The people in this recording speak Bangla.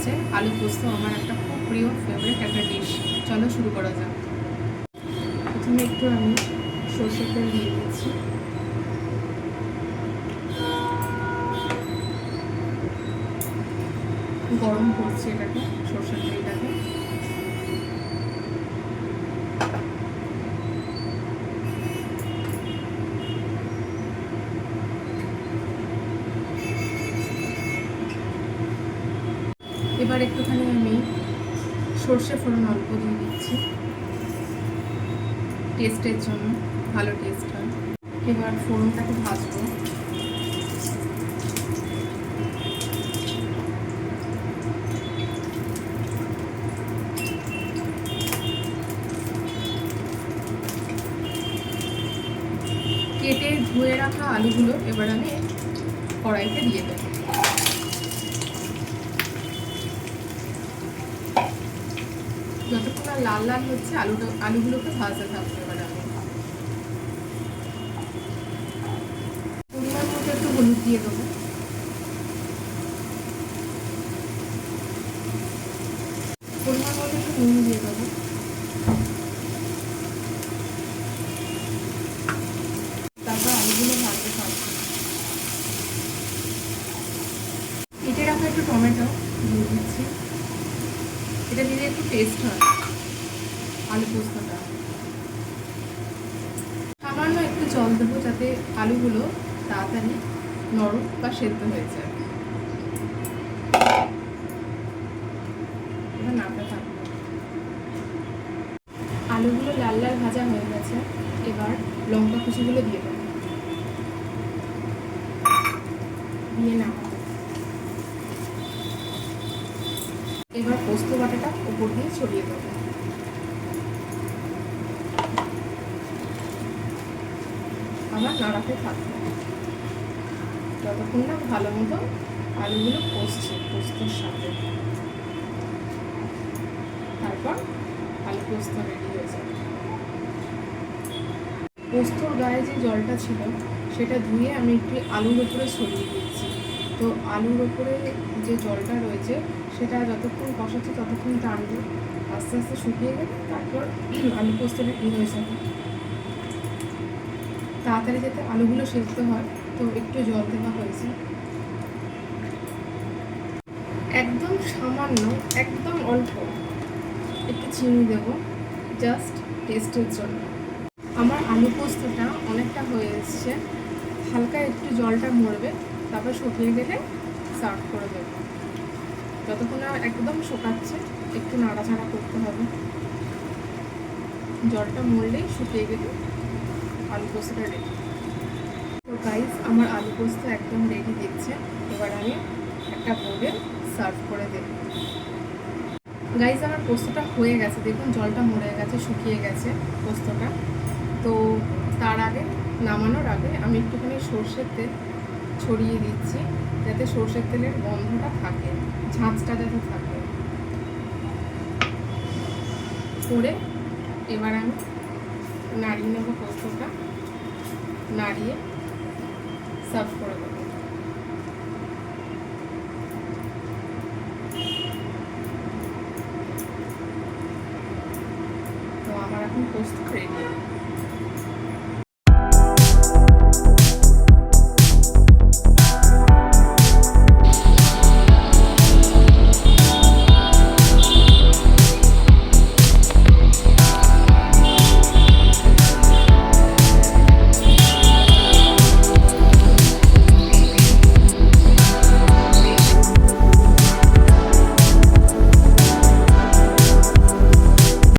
হচ্ছে আলু পোস্ত, আমার একটা খুব প্রিয় ফেভারিট একটা ডিশ। চলো শুরু করা যাক। প্রথমে একটু আমি সরষের তেল দিয়ে দিচ্ছি। গরম করছি এটাকে, সরষের তেলটাকে। এবার একটুখানি আমি সর্ষে ফোড়ন অল্প দিয়ে দিচ্ছি, টেস্টের জন্য, ভালো টেস্ট হয়। এবার ফোড়নটাকে ভাজবো। কেটে ধুয়ে রাখা আলুগুলো এবার আমি কড়াইতে দিয়ে দেবো। যতক্ষণ না লাল লাল হচ্ছে আলুগুলোকে ভাজতে থাকবে। এবার আমি পরিমাণ মতো একটু হলুদ দিয়ে দেবো। পরিমাণ মতো একটু নুন দিয়ে দেবো। তারপর আলুগুলো ভাজতে থাকবে। কেটে রাখা একটু টমেটো দিয়ে দিচ্ছি। এটা দিলে একটু টেস্ট হয় আলু পোস্তটা। সামান্য একটু জল দেবো যাতে আলুগুলো তাড়াতাড়ি নরম বা সেদ্ধ হয়ে যায়। এবার নাড়তে থাকবো। আলুগুলো লাল লাল ভাজা হয়ে গেছে। এবার লঙ্কা কুচিগুলো দিয়ে দেবো, দিয়ে নামাবো। এবার পোস্ত বাটাটা উপর দিয়ে ছড়িয়ে দেবো। আবার নাড়াতে থাকবো যতক্ষণ না ভালো মতো আলুগুলো কষছে পোস্তর সাথে। তারপর আলু পোস্ত রেডি হয়ে যাবে। পোস্তর গায়ে যে জলটা ছিল সেটা ধুয়ে আমি একটু আলুর ওপরে ছড়িয়ে দিচ্ছি। তো আলুর ওপরে যে জলটা রয়েছে সেটা যতক্ষণ কষাচ্ছে ততক্ষণ টানবে, আস্তে আস্তে শুকিয়ে গেলে তারপর আলু পোস্তটা রেডি হয়ে যাবে। তাড়াতাড়ি যাতে আলুগুলো সেদ্ধ হয় তো একটু জল দেওয়া হয়েছে। একদম সামান্য, একদম অল্প একটু চিনি দেব, জাস্ট টেস্টের জন্য। আমার আলু পোস্তটা অনেকটা হয়ে এসছে, হালকা একটু জলটা মরবে, তারপর শুকিয়ে গেলে সার্ভ করে দেব। যতক্ষণ না একদম শুকাচ্ছে একটু নাড়াচাড়া করতে হবে। জলটা মরলেই শুকিয়ে গেলে আলু পোস্তটা রেডি। তো গাইস, আমার আলু পোস্ত একদম রেডি দেখছে। এবার আমি একটা বোলে সার্ভ করে দেব। গাইস, আমার পোস্তটা হয়ে গেছে, দেখুন জলটা মরে গেছে, শুকিয়ে গেছে পোস্তটা। তো তার আগে, নামানোর আগে আমি একটুখানি সর্ষের তেল ছড়িয়ে দিচ্ছি যাতে সর্ষের তেলের গন্ধটা থাকে, ঝাঁঝটা যাতে থাকে। করে এবার আমি নাড়িয়ে নেব পোস্তটা, নাড়িয়ে সার্ভ করে দেবো। তো আমার এখন পোস্ত রেডি।